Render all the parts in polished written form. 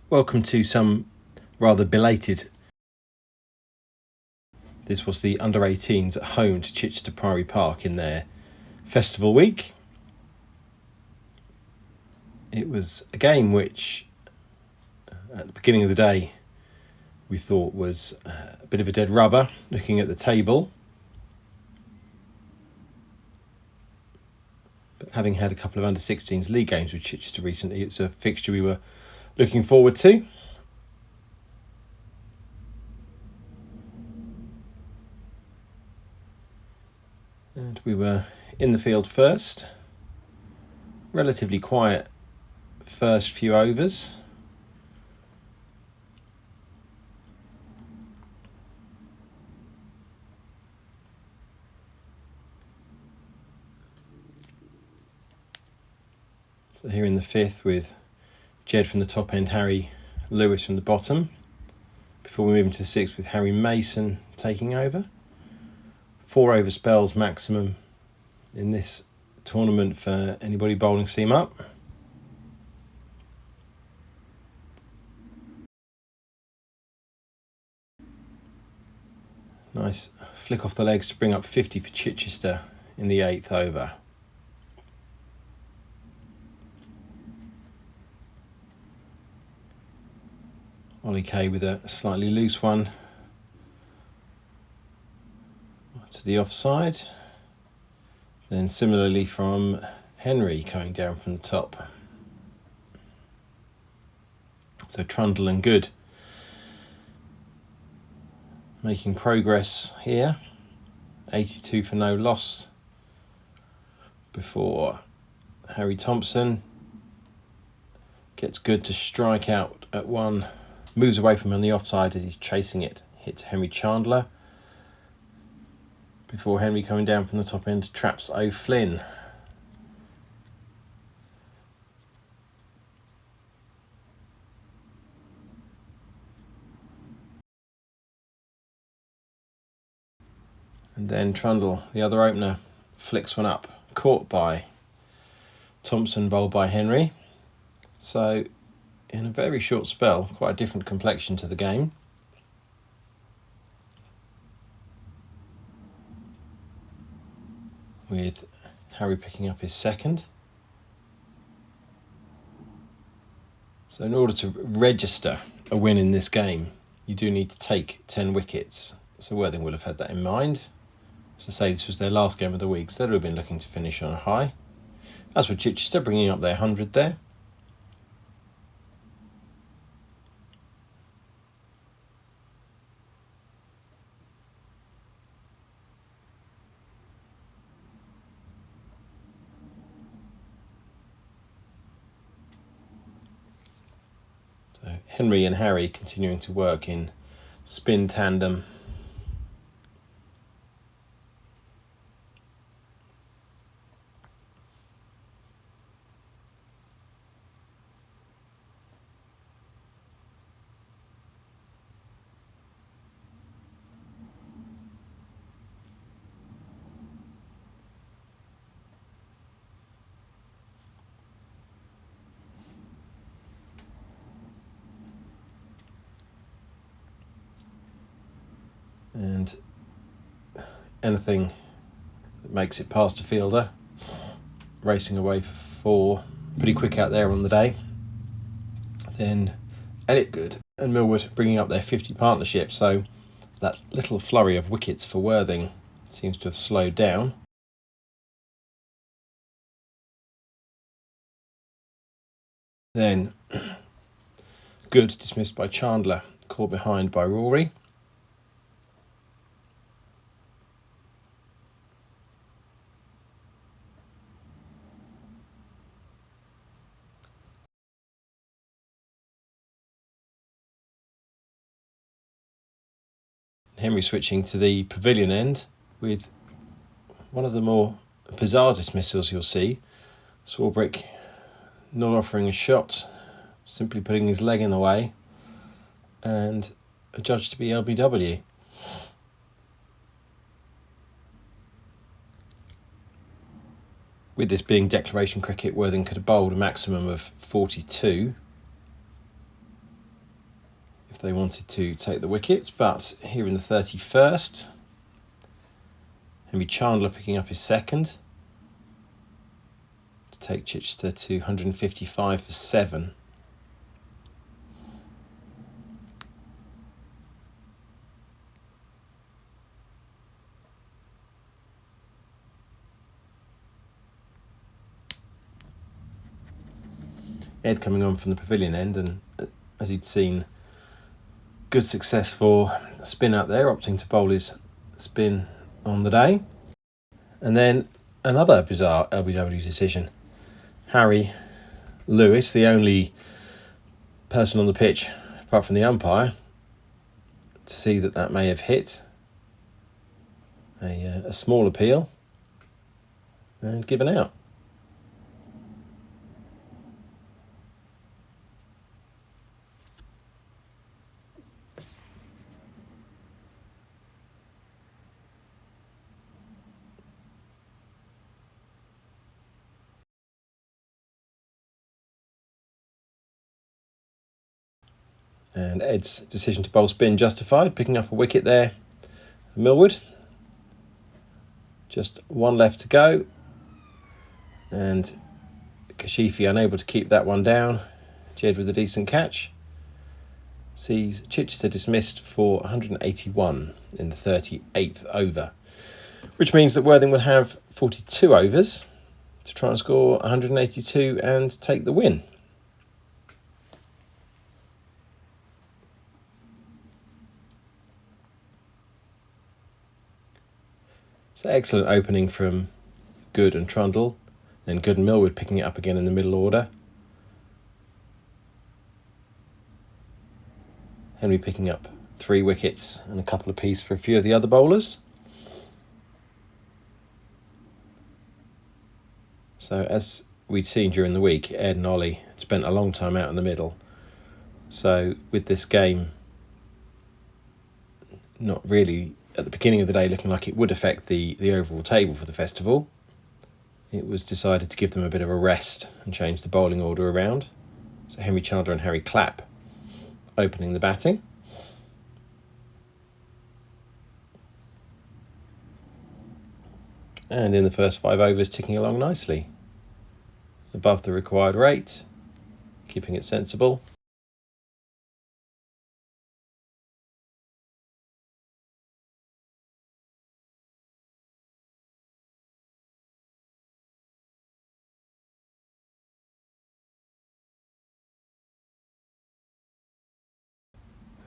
Welcome to some rather belated. This was the under-18s at home to Chichester Priory Park in their festival week. It was a game which, at the beginning of the day, we thought was a bit of a dead rubber, looking at the table. But having had a couple of under-16s league games with Chichester recently, it's a fixture we were looking forward to. And we were in the field first. Relatively quiet first few overs. So here in the fifth with Jed from the top end, Harry Lewis from the bottom. Before we move into sixth with Harry Mason taking over. 4 over spells maximum in this tournament for anybody bowling seam up. Nice flick off the legs to bring up 50 for Chichester in the 8th over. Ollie Kay with a slightly loose one to the offside. Then similarly from Henry coming down from the top. So Trundle and Good making progress here. 82 for no loss before Harry Thompson gets Good to strike out at one. Moves away from him on the offside as he's chasing it. Hits Henry Chandler. Before Henry coming down from the top end traps O'Flynn. And then Trundle, the other opener, flicks one up. Caught by Thompson, bowled by Henry. So in a very short spell, quite a different complexion to the game. With Harry picking up his second. So in order to register a win in this game, you do need to take 10 wickets. So Worthing would have had that in mind. So say this was their last game of the week, so they'd have been looking to finish on a high. As for Chichester, bringing up their 100 there. So Henry and Harry continuing to work in spin tandem. And anything that makes it past a fielder, racing away for 4, pretty quick out there on the day. Then Elliot Good and Millwood bringing up their 50 partnership, so that little flurry of wickets for Worthing seems to have slowed down. Then Good dismissed by Chandler, caught behind by Rory. Henry switching to the pavilion end with one of the more bizarre dismissals you'll see. Swarbrick not offering a shot, simply putting his leg in the way, and adjudged to be LBW. With this being declaration cricket, Worthing could have bowled a maximum of 42. if they wanted to take the wickets. But here in the 31st, Henry Chandler picking up his second to take Chichester to 155 for 7. Ed coming on from the pavilion end, and as you'd seen, good success for spin out there, opting to bowl his spin on the day. And then another bizarre LBW decision. Harry Lewis, the only person on the pitch apart from the umpire to see that may have hit a small appeal and given out. And Ed's decision to bowl spin justified, picking up a wicket there. Millwood. Just one left to go. And Kashifi unable to keep that one down. Jed with a decent catch. Sees Chichester dismissed for 181 in the 38th over. Which means that Worthing will have 42 overs to try and score 182 and take the win. So excellent opening from Good and Trundle. Then Good and Millwood picking it up again in the middle order. Henry picking up 3 wickets and a couple apiece for a few of the other bowlers. So as we'd seen during the week, Ed and Ollie had spent a long time out in the middle. So with this game not really at the beginning of the day looking like it would affect the overall table for the festival, it was decided to give them a bit of a rest and change the bowling order around. So Henry Chandler and Harry Clapp opening the batting. And in the first 5 overs ticking along nicely. Above the required rate, keeping it sensible.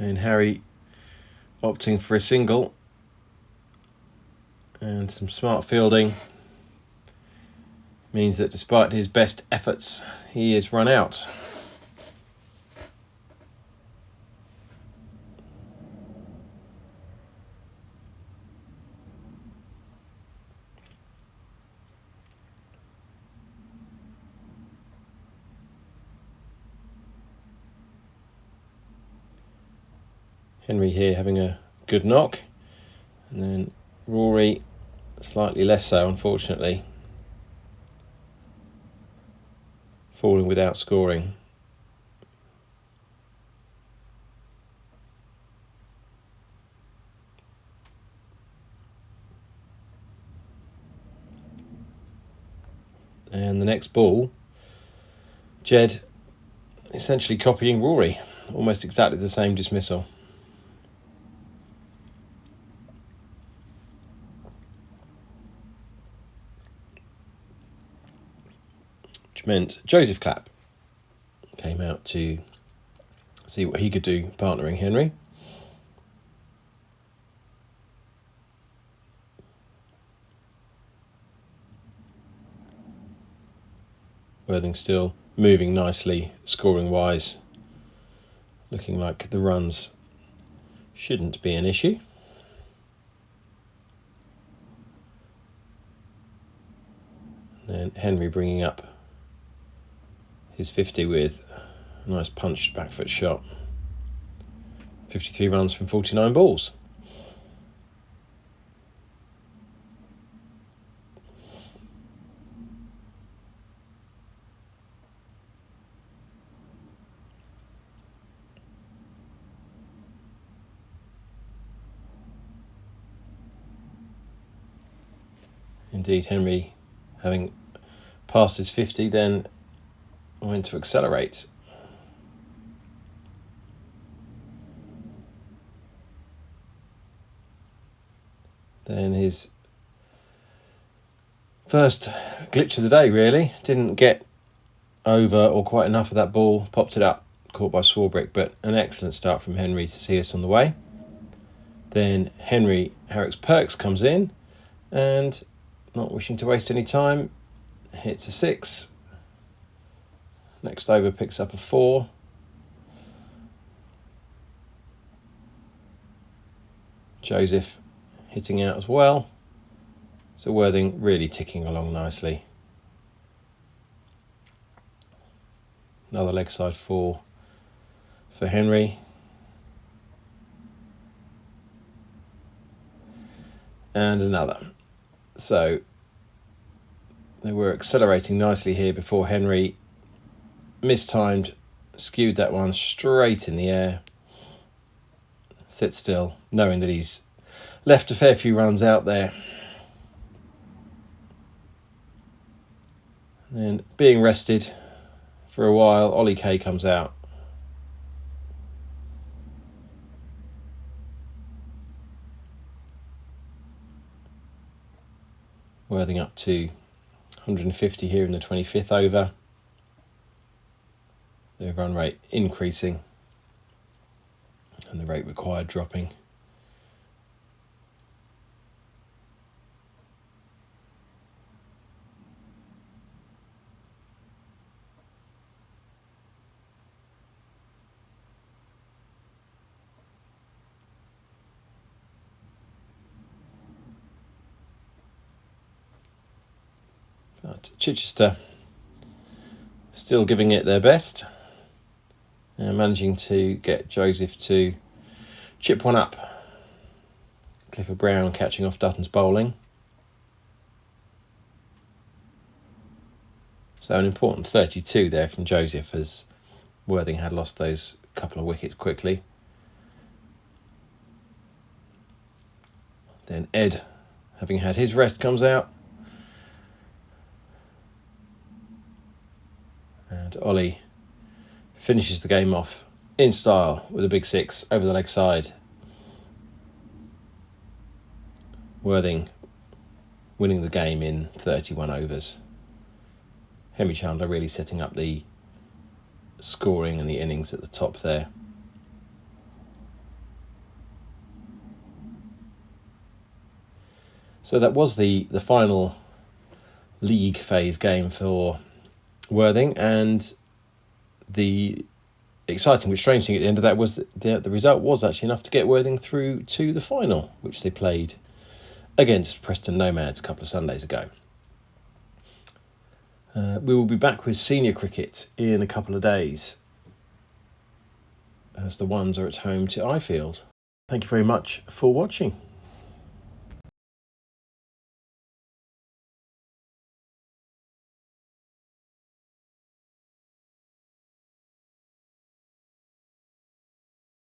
And Harry opting for a single and some smart fielding means that despite his best efforts, he is run out. Henry here having a good knock, and then Rory slightly less so, unfortunately, falling without scoring. And the next ball, Jed essentially copying Rory, almost exactly the same dismissal. Which meant Joseph Clapp came out to see what he could do partnering Henry. Worthing still moving nicely, scoring wise. Looking like the runs shouldn't be an issue. And Henry bringing up his 50 with a nice punched back foot shot. 53 runs from 49 balls. Indeed, Henry, having passed his 50, then went to accelerate. Then his first glitch of the day, really. Didn't get over or quite enough of that ball, popped it up, caught by Swarbrick, but an excellent start from Henry to see us on the way. Then Henry Harricks-Perks comes in and, not wishing to waste any time, hits a 6. Next over picks up a 4. Joseph hitting out as well. So Worthing really ticking along nicely. Another leg side 4 for Henry. And another. So they were accelerating nicely here before Henry mistimed, skewed that one straight in the air. Sit still, knowing that he's left a fair few runs out there. And then being rested for a while, Ollie K comes out. Worthing up to 150 here in the 25th over. The run rate increasing and the rate required dropping. But Chichester still giving it their best. Managing to get Joseph to chip one up. Clifford Brown catching off Dutton's bowling. So an important 32 there from Joseph, as Worthing had lost those couple of wickets quickly. Then Ed, having had his rest, comes out. And Ollie finishes the game off in style with a big 6 over the leg side. Worthing winning the game in 31 overs. Henry Chandler really setting up the scoring and the innings at the top there. So that was the final league phase game for Worthing, and the exciting but strange thing at the end of that was that the result was actually enough to get Worthing through to the final, which they played against Preston Nomads a couple of Sundays ago. We will be back with senior cricket in a couple of days, as the ones are at home to Ifield. Thank you very much for watching.